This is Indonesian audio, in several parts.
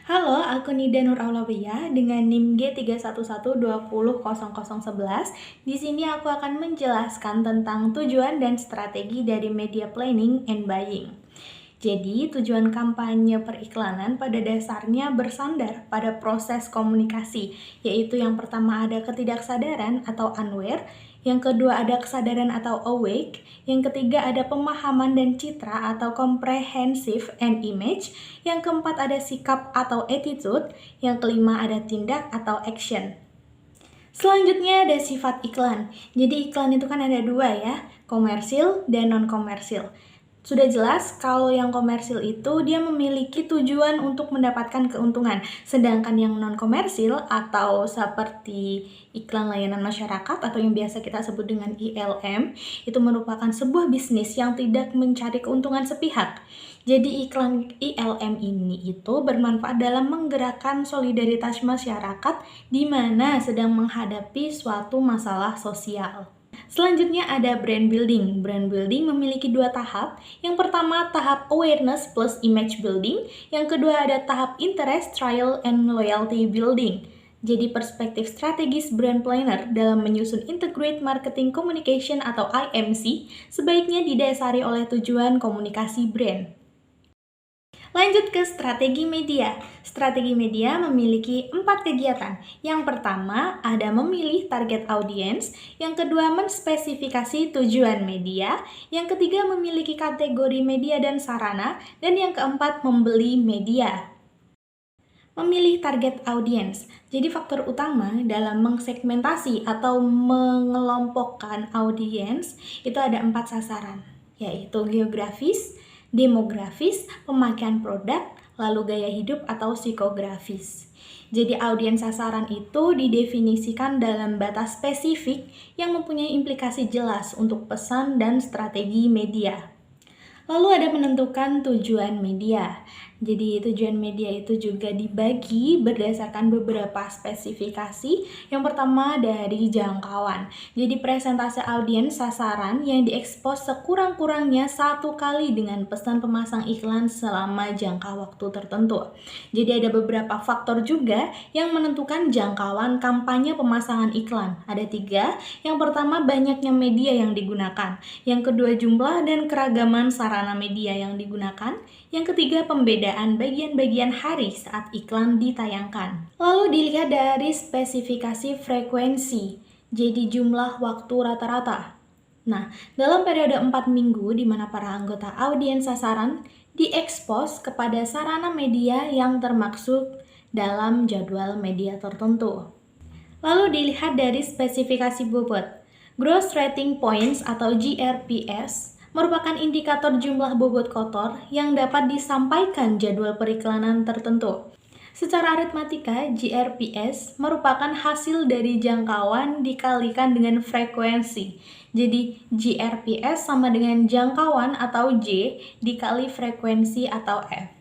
Halo, aku Nida Nur Aulawiyah dengan NIM G311200011. Di sini aku akan menjelaskan tentang tujuan dan strategi dari media planning and buying. Jadi, tujuan kampanye periklanan pada dasarnya bersandar pada proses komunikasi, yaitu yang pertama ada ketidaksadaran atau unaware, yang kedua ada kesadaran atau awake, yang ketiga ada pemahaman dan citra atau comprehensive and image, yang keempat ada sikap atau attitude, yang kelima ada tindak atau action. Selanjutnya ada sifat iklan. Jadi iklan itu kan ada dua ya, komersil dan non-komersil. Sudah jelas kalau yang komersil itu dia memiliki tujuan untuk mendapatkan keuntungan, sedangkan yang non-komersil atau seperti iklan layanan masyarakat atau yang biasa kita sebut dengan ILM itu merupakan sebuah bisnis yang tidak mencari keuntungan sepihak. Jadi iklan ILM ini itu bermanfaat dalam menggerakkan solidaritas masyarakat di mana sedang menghadapi suatu masalah sosial. Selanjutnya ada brand building. Brand building memiliki dua tahap. Yang pertama tahap awareness plus image building. Yang kedua ada tahap interest, trial, and loyalty building. Jadi perspektif strategis brand planner dalam menyusun integrate marketing communication atau IMC sebaiknya didasari oleh tujuan komunikasi brand. Lanjut ke strategi media. Strategi media memiliki 4 kegiatan. Yang pertama ada memilih target audiens, yang kedua menspesifikasi tujuan media, yang ketiga memiliki kategori media dan sarana, dan yang keempat membeli media. Memilih target audiens. Jadi faktor utama dalam mengsegmentasi atau mengelompokkan audiens itu ada 4 sasaran, yaitu geografis, demografis, pemakaian produk, lalu gaya hidup atau psikografis. Jadi audiens sasaran itu didefinisikan dalam batas spesifik yang mempunyai implikasi jelas untuk pesan dan strategi media. Lalu ada menentukan tujuan media. Jadi tujuan media itu juga dibagi berdasarkan beberapa spesifikasi. Yang pertama dari jangkauan. Jadi presentase audiens sasaran yang diekspos sekurang-kurangnya 1 kali dengan pesan pemasang iklan selama jangka waktu tertentu. Jadi ada beberapa faktor juga yang menentukan jangkauan kampanye pemasangan iklan. Ada 3. Yang pertama banyaknya media yang digunakan. Yang kedua jumlah dan keragaman sarana media yang digunakan. Yang ketiga, pembedaan bagian-bagian hari saat iklan ditayangkan. Lalu dilihat dari spesifikasi frekuensi, jadi jumlah waktu rata-rata. Nah, dalam periode 4 minggu di mana para anggota audiens sasaran diekspos kepada sarana media yang termaksud dalam jadwal media tertentu. Lalu dilihat dari spesifikasi bobot. Gross Rating Points atau GRPS merupakan indikator jumlah bobot kotor yang dapat disampaikan jadwal periklanan tertentu. Secara aritmatika, GRPS merupakan hasil dari jangkauan dikalikan dengan frekuensi. Jadi, GRPS sama dengan jangkauan atau J dikali frekuensi atau F.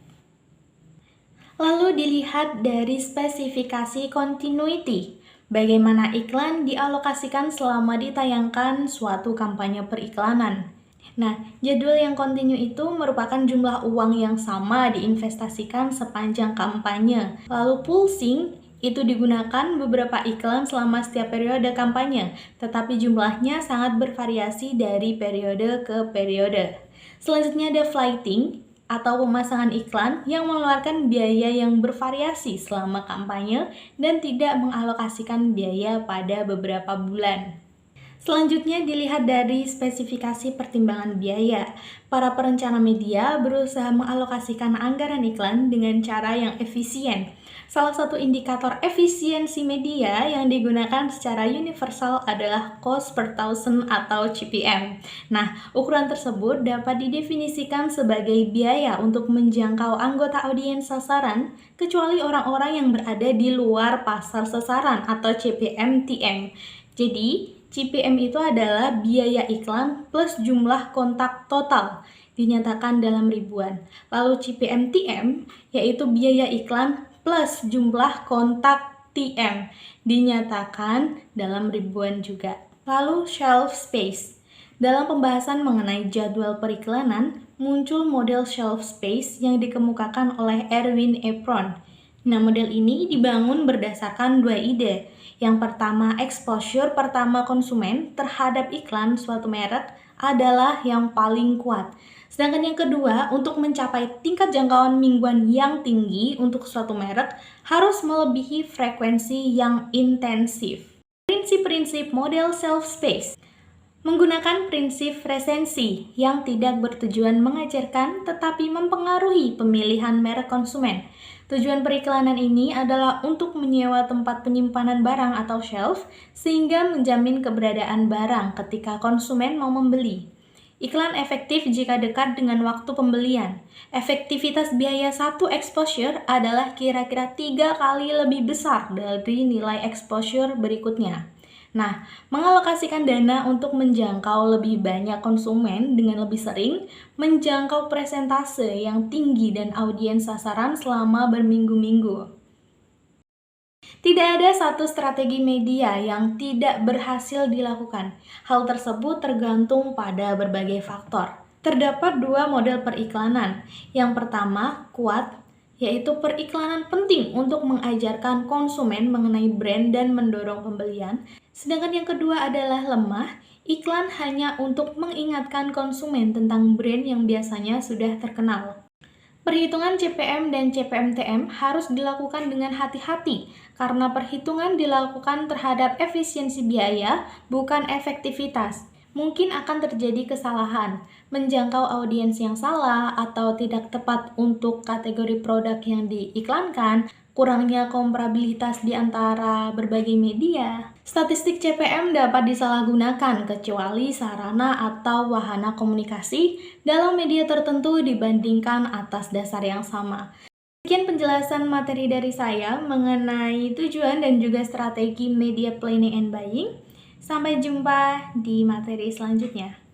Lalu dilihat dari spesifikasi continuity. Bagaimana iklan dialokasikan selama ditayangkan suatu kampanye periklanan. Nah, jadwal yang kontinu itu merupakan jumlah uang yang sama diinvestasikan sepanjang kampanye. Lalu pulsing itu digunakan beberapa iklan selama setiap periode kampanye, tetapi jumlahnya sangat bervariasi dari periode ke periode. Selanjutnya ada flighting atau pemasangan iklan yang mengeluarkan biaya yang bervariasi selama kampanye dan tidak mengalokasikan biaya pada beberapa bulan. Selanjutnya dilihat dari spesifikasi pertimbangan biaya. Para perencana media berusaha mengalokasikan anggaran iklan dengan cara yang efisien. Salah satu indikator efisiensi media yang digunakan secara universal adalah cost per thousand atau CPM. Nah, ukuran tersebut dapat didefinisikan sebagai biaya untuk menjangkau anggota audiens sasaran, kecuali orang-orang yang berada di luar pasar sasaran atau CPM-TM. Jadi, CPM itu adalah biaya iklan plus jumlah kontak total, dinyatakan dalam ribuan. Lalu CPM-TM yaitu biaya iklan plus jumlah kontak TM, dinyatakan dalam ribuan juga. Lalu shelf space. Dalam pembahasan mengenai jadwal periklanan, muncul model shelf space yang dikemukakan oleh Erwin Efron. Nah, model ini dibangun berdasarkan dua ide. Yang pertama, exposure pertama konsumen terhadap iklan suatu merek adalah yang paling kuat. Sedangkan yang kedua, untuk mencapai tingkat jangkauan mingguan yang tinggi untuk suatu merek harus melebihi frekuensi yang intensif. Prinsip-prinsip model self-space menggunakan prinsip resensi yang tidak bertujuan mengajarkan tetapi mempengaruhi pemilihan merek konsumen. Tujuan periklanan ini adalah untuk menyewa tempat penyimpanan barang atau shelf sehingga menjamin keberadaan barang ketika konsumen mau membeli. Iklan efektif jika dekat dengan waktu pembelian. Efektivitas biaya satu exposure adalah kira-kira 3 kali lebih besar dari nilai exposure berikutnya. Nah, mengalokasikan dana untuk menjangkau lebih banyak konsumen dengan lebih sering, menjangkau presentase yang tinggi dan audiens sasaran selama berminggu-minggu. Tidak ada satu strategi media yang tidak berhasil dilakukan. Hal tersebut tergantung pada berbagai faktor. Terdapat dua model periklanan. Yang pertama, kuat, yaitu periklanan penting untuk mengajarkan konsumen mengenai brand dan mendorong pembelian. Sedangkan yang kedua adalah lemah, iklan hanya untuk mengingatkan konsumen tentang brand yang biasanya sudah terkenal. Perhitungan CPM dan CPMTM harus dilakukan dengan hati-hati karena perhitungan dilakukan terhadap efisiensi biaya, bukan efektivitas. Mungkin akan terjadi kesalahan, menjangkau audiens yang salah atau tidak tepat untuk kategori produk yang diiklankan, kurangnya komparabilitas di antara berbagai media. Statistik CPM dapat disalahgunakan kecuali sarana atau wahana komunikasi dalam media tertentu dibandingkan atas dasar yang sama. Sekian penjelasan materi dari saya mengenai tujuan dan juga strategi media planning and buying. Sampai jumpa di materi selanjutnya.